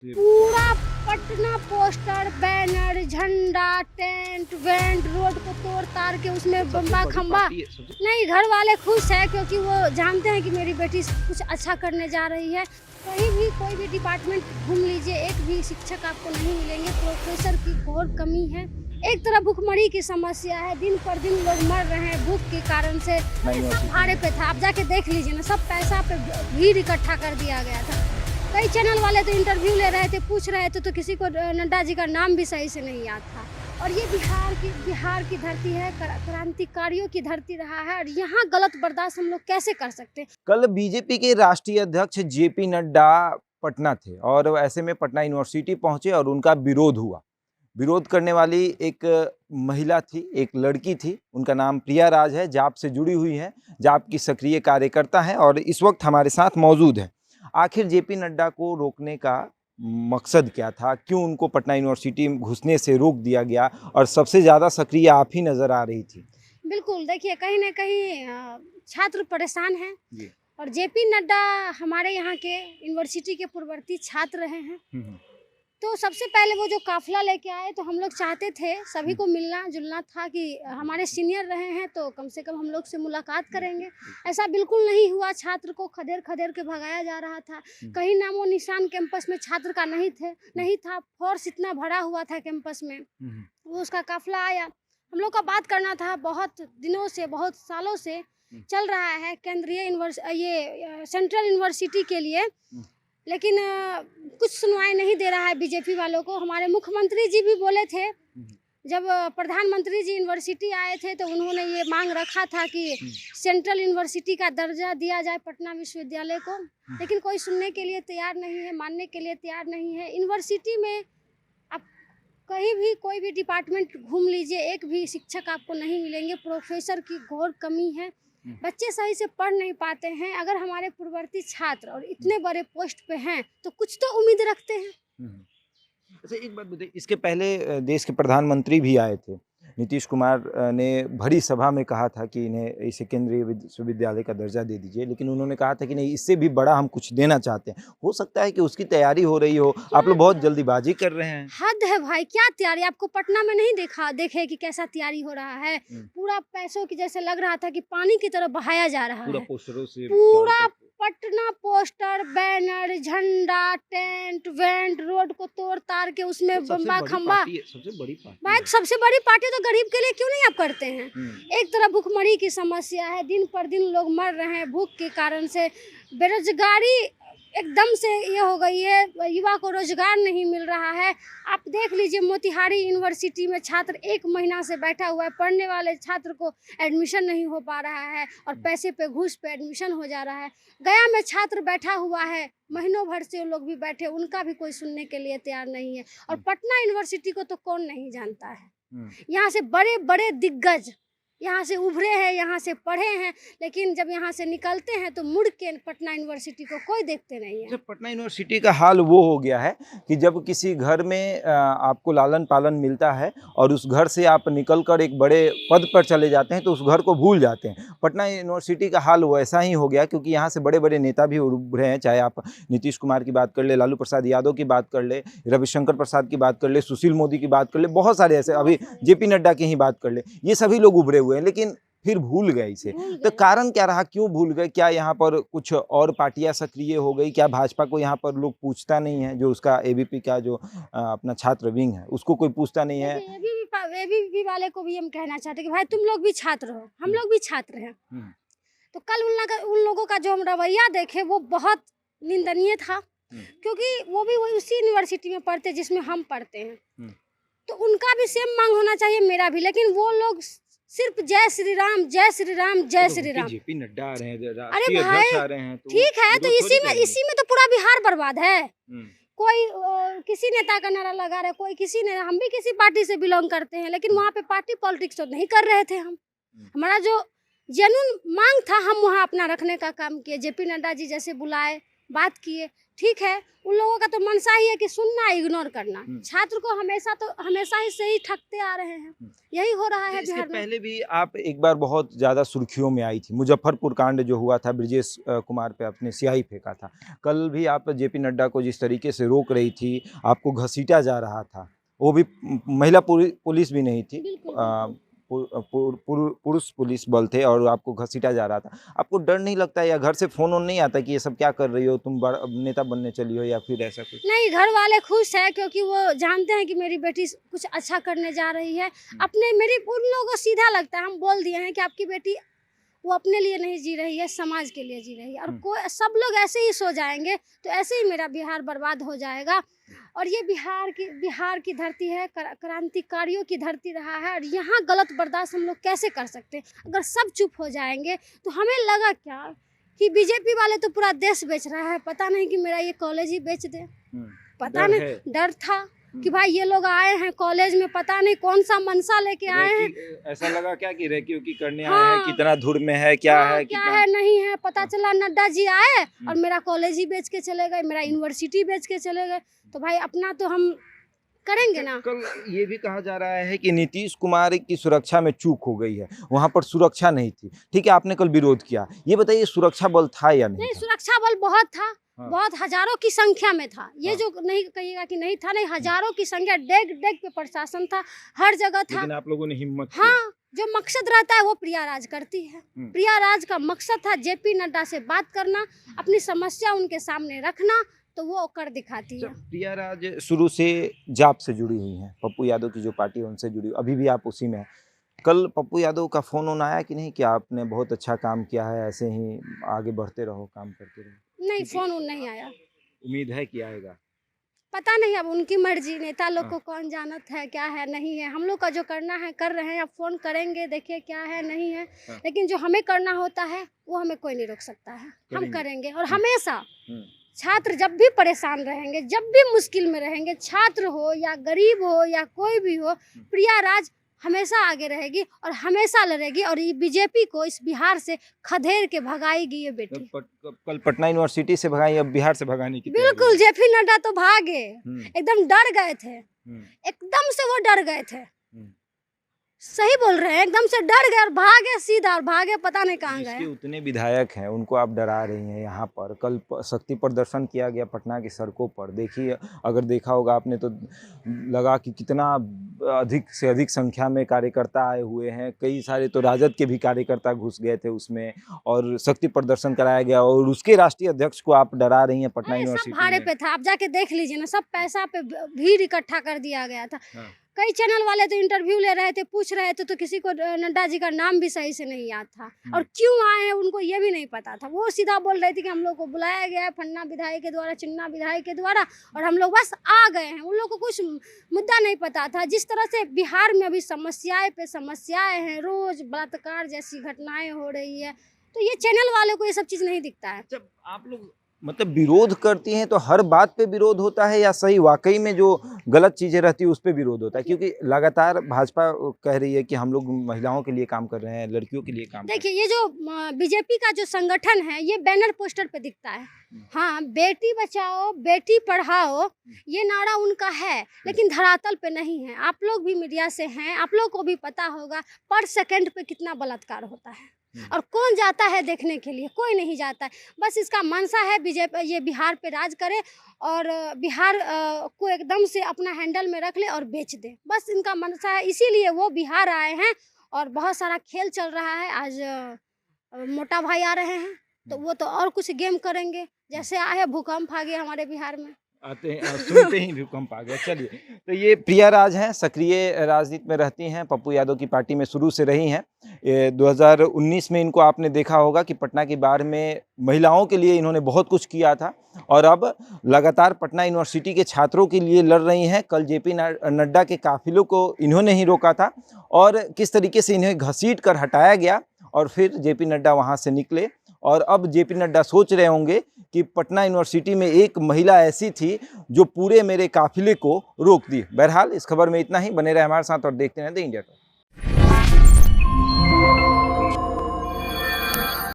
पूरा Patna poster banner झंडा tent went road को तोड़ ताड़ के उसमें बम्बा खम्बा। नहीं, घर वाले खुश है क्योंकि वो जानते हैं कि मेरी बेटी कुछ अच्छा करने जा रही है। कहीं भी कोई भी डिपार्टमेंट घूम लीजिए, एक भी शिक्षक आपको नहीं मिलेंगे। प्रोफेसर की घोर कमी है। एक तरफ भुखमरी की समस्या है, दिन पर दिन लोग मर रहे हैं भूख के कारण से। भाड़े पे था, आप जाके देख लीजिए ना, सब पैसा पे भीड़ इकट्ठा कर दिया गया था। कई चैनल वाले तो इंटरव्यू ले रहे थे, पूछ रहे थे, तो किसी को नड्डा जी का नाम भी सही से नहीं याद था। और ये बिहार की धरती है, क्रांतिकारियों की धरती रहा है, और यहाँ गलत बर्दाश्त हम लोग कैसे कर सकते हैं। कल बीजेपी के राष्ट्रीय अध्यक्ष जेपी नड्डा पटना थे और ऐसे में पटना यूनिवर्सिटी पहुंचे और उनका विरोध हुआ। विरोध करने वाली एक महिला थी, एक लड़की थी, उनका नाम प्रिया राज है, जाप से जुड़ी हुई है, जाप की सक्रिय कार्यकर्ता है और इस वक्त हमारे साथ मौजूद है। आखिर जेपी नड्डा को रोकने का मकसद क्या था, क्यों उनको पटना यूनिवर्सिटी में घुसने से रोक दिया गया, और सबसे ज़्यादा सक्रिय आप ही नज़र आ रही थी। बिल्कुल, देखिए कहीं ना कहीं छात्र परेशान हैं और जेपी नड्डा हमारे यहाँ के यूनिवर्सिटी के पूर्ववर्ती छात्र रहे हैं। तो सबसे पहले वो जो काफिला लेके आए, तो हम लोग चाहते थे सभी को मिलना जुलना था कि हमारे सीनियर रहे हैं तो कम से कम हम लोग से मुलाकात करेंगे। ऐसा बिल्कुल नहीं हुआ, छात्र को खदेड़ खदेड़ के भगाया जा रहा था। कहीं नामो निशान कैंपस में छात्र का नहीं था। फोर्स इतना भरा हुआ था कैंपस में। वो उसका काफिला आया, हम लोग का बात करना था, बहुत दिनों से बहुत सालों से चल रहा है केंद्रीय ये सेंट्रल यूनिवर्सिटी के लिए, लेकिन कुछ सुनवाई नहीं दे रहा है बीजेपी वालों को। हमारे मुख्यमंत्री जी भी बोले थे, जब प्रधानमंत्री जी यूनिवर्सिटी आए थे तो उन्होंने ये मांग रखा था कि सेंट्रल यूनिवर्सिटी का दर्जा दिया जाए पटना विश्वविद्यालय को, लेकिन कोई सुनने के लिए तैयार नहीं है, मानने के लिए तैयार नहीं है। यूनिवर्सिटी में आप कहीं भी कोई भी डिपार्टमेंट घूम लीजिए, एक भी शिक्षक आपको नहीं मिलेंगे। प्रोफेसर की घोर कमी है, बच्चे सही से पढ़ नहीं पाते हैं। अगर हमारे पूर्ववर्ती छात्र और इतने बड़े पोस्ट पे हैं तो कुछ तो उम्मीद रखते हैं। अच्छा, एक बात बताइए, इसके पहले देश के प्रधानमंत्री भी आए थे, नीतीश कुमार ने भरी सभा में कहा था कि इन्हें इसे केंद्रीय विश्वविद्यालय का दर्जा दे दीजिए, लेकिन उन्होंने कहा था कि नहीं, इससे भी बड़ा हम कुछ देना चाहते हैं। हो सकता है कि उसकी तैयारी हो रही हो, आप लोग बहुत जल्दीबाजी कर रहे हैं। हद है भाई, क्या तैयारी? आपको पटना में नहीं देखे कि कैसा तैयारी हो रहा है? पूरा पैसों की जैसे लग रहा था कि पानी की तरह बहाया जा रहा है। पोस्टरों से पूरा पटना पोस्टर बैनर झंडा टेंट वेंट रोड को तोड़ ताड़ के उसमें बम्बा खम्बा। सबसे बड़ी पार्टी भाई, सबसे बड़ी पार्टी तो गरीब के लिए क्यों नहीं आप करते हैं? एक तरफ भुखमरी की समस्या है, दिन पर दिन लोग मर रहे हैं भूख के कारण से। बेरोजगारी एकदम से ये हो गई है, युवा को रोजगार नहीं मिल रहा है। आप देख लीजिए, मोतिहारी यूनिवर्सिटी में छात्र 1 महीना से बैठा हुआ है, पढ़ने वाले छात्र को एडमिशन नहीं हो पा रहा है और पैसे पे घूस पे एडमिशन हो जा रहा है। गया में छात्र बैठा हुआ है, महीनों भर से लोग भी बैठे, उनका भी कोई सुनने के लिए तैयार नहीं है। और पटना यूनिवर्सिटी को तो कौन नहीं जानता है। यहाँ से बड़े बड़े दिग्गज यहाँ से उभरे हैं, यहाँ से पढ़े हैं, लेकिन जब यहाँ से निकलते हैं तो मुड़ के पटना यूनिवर्सिटी को कोई देखते नहीं है। पटना यूनिवर्सिटी का हाल वो हो गया है कि जब किसी घर में आपको लालन पालन मिलता है और उस घर से आप निकलकर एक बड़े पद पर चले जाते हैं तो उस घर को भूल जाते हैं। पटना यूनिवर्सिटी का हाल वैसा ही हो गया, क्योंकि यहाँ से बड़े बड़े नेता भी उभरे हैं, चाहे आप नीतीश कुमार की बात कर ले, लालू प्रसाद यादव की बात कर ले, रविशंकर प्रसाद की बात कर ले, सुशील मोदी की बात कर ले, बहुत सारे ऐसे, अभी जेपी नड्डा की ही बात कर ले, ये सभी लोग उभरे हुए हैं, लेकिन फिर भूल गए इसे। तो कारण क्या रहा, क्यों भूल गए? क्या यहाँ पर कुछ और पार्टियां सक्रिय हो गई? क्या भाजपा को यहाँ पर लोग पूछता नहीं है? जो उसका एबीपी का जो अपना छात्र विंग है, उसको कोई पूछता नहीं है? एबीपी वाले को भी हम कहना चाहते हैं कि भाई तुम लोग भी छात्र हो, हम लोग भी छात्र हैं। तो कल उन लोगों का जो हम रवैया देखे वो बहुत निंदनीय था, क्योंकि वो भी उसी यूनिवर्सिटी में पढ़ते जिसमें हम पढ़ते हैं। तो उनका भी सेम मांग होना चाहिए, मेरा भी। लेकिन वो लोग सिर्फ जय श्री राम जय श्री राम जय श्री राम। जेपी नड्डा आ रहे हैं, अरे भाई ठीक है, तो इसी में तो पूरा बिहार बर्बाद है। कोई किसी नेता का नारा लगा रहे, कोई किसी ने, हम भी किसी पार्टी से बिलोंग करते हैं, लेकिन वहाँ पे पार्टी पॉलिटिक्स तो नहीं कर रहे थे हम। हमारा जो जेन्युइन मांग था हम वहाँ अपना रखने का काम किए। जेपी नड्डा जी जैसे बुलाए, बात किए, ठीक है। उन लोगों का तो मनसा ही है कि सुनना, इग्नोर करना। छात्र को हमेशा ही सही ठगते आ रहे हैं, यही हो रहा है इसके बिहार में। पहले भी आप एक बार बहुत ज़्यादा सुर्खियों में आई थी, मुजफ्फरपुर कांड जो हुआ था, ब्रजेश कुमार पे आपने स्याही फेंका था। कल भी आप जेपी नड्डा को जिस तरीके से रोक रही थी, आपको घसीटा जा रहा था, वो भी महिला पुलिस भी नहीं थी, पुरुष पुलिस बल थे और आपको घसीटा जा रहा था। आपको डर नहीं लगता या घर से फोन ऑन नहीं आता कि ये सब क्या कर रही हो, तुम नेता बनने चली हो या फिर ऐसा कुछ? नहीं, घर वाले खुश है क्योंकि वो जानते हैं कि मेरी बेटी कुछ अच्छा करने जा रही है। उन लोगों को सीधा लगता है, हम बोल दिए हैं कि आपकी बेटी वो अपने लिए नहीं जी रही है, समाज के लिए जी रही है। और सब लोग ऐसे ही सो जाएंगे तो ऐसे ही मेरा बिहार बर्बाद हो जाएगा। और ये बिहार की धरती है, क्रांतिकारियों की धरती रहा है, और यहाँ गलत बर्दाश्त हम लोग कैसे कर सकते हैं? अगर सब चुप हो जाएंगे तो हमें लगा क्या कि बीजेपी वाले तो पूरा देश बेच रहा है, पता नहीं कि मेरा ये कॉलेज ही बेच दे। पता नहीं, डर था कि भाई ये लोग आए हैं कॉलेज में, पता नहीं कौन सा मनसा लेके आए हैं। ऐसा लगा क्या कि रेकी करने आए हैं, कितना धुर में है, क्या है नहीं है, पता चला नड्डा जी आए और मेरा कॉलेज ही बेच के चले गए, मेरा यूनिवर्सिटी बेच के चले गए। तो भाई अपना तो हम करेंगे ना। कल ये भी कहा जा रहा है कि नीतीश कुमार की सुरक्षा में चूक हो गई है, वहां पर सुरक्षा नहीं थी। ठीक है, आपने कल विरोध किया, ये बताइए सुरक्षा बल था या नहीं? सुरक्षा बल बहुत था, बहुत हजारों की संख्या में था। ये जो नहीं कहिएगा कि नहीं था, नहीं, हजारों की संख्या, डेग पे प्रशासन था, हर जगह था। लेकिन आप लोगों ने हिम्मत की। हाँ, जो मकसद रहता है वो प्रिया राज करती है। प्रिया राज का मकसद था जेपी नड्डा से बात करना, अपनी समस्या उनके सामने रखना, तो वो कर दिखाती है। प्रिया राज शुरू से जाप से जुड़ी हुई हैं, पप्पू यादव की जो पार्टी है उनसे जुड़ी, अभी भी आप उसी में हैं। कल पप्पू यादव का फोन ऑन आया कि नहीं कि आपने बहुत अच्छा काम किया है, ऐसे ही आगे बढ़ते रहो, काम करते रहो? नहीं, फोन नहीं आया। उम्मीद है कि आएगा? पता नहीं, अब उनकी मर्जी, नेता लोग को कौन जानत है क्या है नहीं है। हम लोग का जो करना है कर रहे हैं, अब फोन करेंगे, देखिए क्या है नहीं है। लेकिन जो हमें करना होता है वो हमें कोई नहीं रोक सकता है, हम करेंगे। और हमेशा छात्र जब भी परेशान रहेंगे, जब भी मुश्किल में रहेंगे, छात्र हो या गरीब हो या कोई भी हो, प्रिया राज हमेशा आगे रहेगी और हमेशा लड़ेगी। और ये बीजेपी को इस बिहार से खदेड़ के भगाएगी ये बेटी। कल पटना यूनिवर्सिटी से भगाई, अब बिहार से भगाने की? बिल्कुल, जेपी नड्डा तो भागे, एकदम डर गए थे, एकदम से वो डर गए थे। सही बोल रहे हैं, एकदम से डर गए और भागे सीधा, और भागे पता नहीं कहाँ गए। उतने विधायक हैं, उनको आप डरा रही हैं। यहाँ पर कल शक्ति प्रदर्शन किया गया पटना की सड़कों पर, देखिए, अगर देखा होगा आपने तो लगा कि कितना अधिक से अधिक संख्या में कार्यकर्ता आए हुए हैं। कई सारे तो राजद के भी कार्यकर्ता घुस गए थे उसमें और शक्ति प्रदर्शन कराया गया, और उसके राष्ट्रीय अध्यक्ष को आप डरा रही हैं पटना यूनिवर्सिटी में। भाड़े पे था, आप जाके देख लीजिए ना, सब पैसा पे भीड़ इकट्ठा कर दिया गया था। कई चैनल वाले तो इंटरव्यू ले रहे थे, पूछ रहे थे, तो किसी को नड्डा जी का नाम भी सही से नहीं याद था, और क्यों आए हैं उनको ये भी नहीं पता था। वो सीधा बोल रहे थे कि हम लोग को बुलाया गया है फन्ना विधायक के द्वारा, चिन्ना विधायक के द्वारा, और हम लोग बस आ गए हैं। उन लोग को कुछ मुद्दा नहीं पता था। जिस तरह से बिहार में अभी समस्याएं पे समस्याएं हैं, रोज बलात्कार जैसी घटनाएं हो रही है, तो ये चैनल वाले को ये सब चीज़ नहीं दिखता है। जब आप लोग मतलब विरोध करती हैं तो हर बात पे विरोध होता है या सही वाकई में जो गलत चीज़ें रहती है उस पे विरोध होता है? क्योंकि लगातार भाजपा कह रही है कि हम लोग महिलाओं के लिए काम कर रहे हैं, लड़कियों के लिए काम कर रहे हैं। देखिए, ये जो बीजेपी का जो संगठन है, ये बैनर पोस्टर पे दिखता है। हाँ, बेटी बचाओ बेटी पढ़ाओ, ये नारा उनका है, लेकिन धरातल पे नहीं है। आप लोग भी मीडिया से हैं, आप लोग को भी पता होगा पर सेकंड पे कितना बलात्कार होता है, और कौन जाता है देखने के लिए? कोई नहीं जाता है। बस इसका मनसा है बीजेपी ये बिहार पे राज करे और बिहार को एकदम से अपना हैंडल में रख ले और बेच दे, बस इनका मनसा है। इसीलिए वो बिहार आए हैं और बहुत सारा खेल चल रहा है। आज मोटा भाई आ रहे हैं तो वो तो और कुछ गेम करेंगे, जैसे आए भूकंप आ गया हमारे बिहार में, आते हैं सुनते ही भूकंप आ गया। चलिए, तो ये प्रिया राज हैं, सक्रिय राजनीति में रहती हैं, पप्पू यादव की पार्टी में शुरू से रही हैं। 2019 में इनको आपने देखा होगा कि पटना की बाढ़ में महिलाओं के लिए इन्होंने बहुत कुछ किया था, और अब लगातार पटना यूनिवर्सिटी के छात्रों के लिए लड़ रही हैं। कल जेपी नड्डा के काफिलों को इन्होंने ही रोका था, और किस तरीके से इन्हें घसीट कर हटाया गया, और फिर जेपी नड्डा वहाँ से निकले। और अब जेपी नड्डा सोच रहे होंगे कि पटना यूनिवर्सिटी में एक महिला ऐसी थी जो पूरे मेरे काफिले को रोक दी। बहरहाल इस खबर में इतना ही। बने रहे हमारे साथ और देखते रहें द इंडिया टॉक।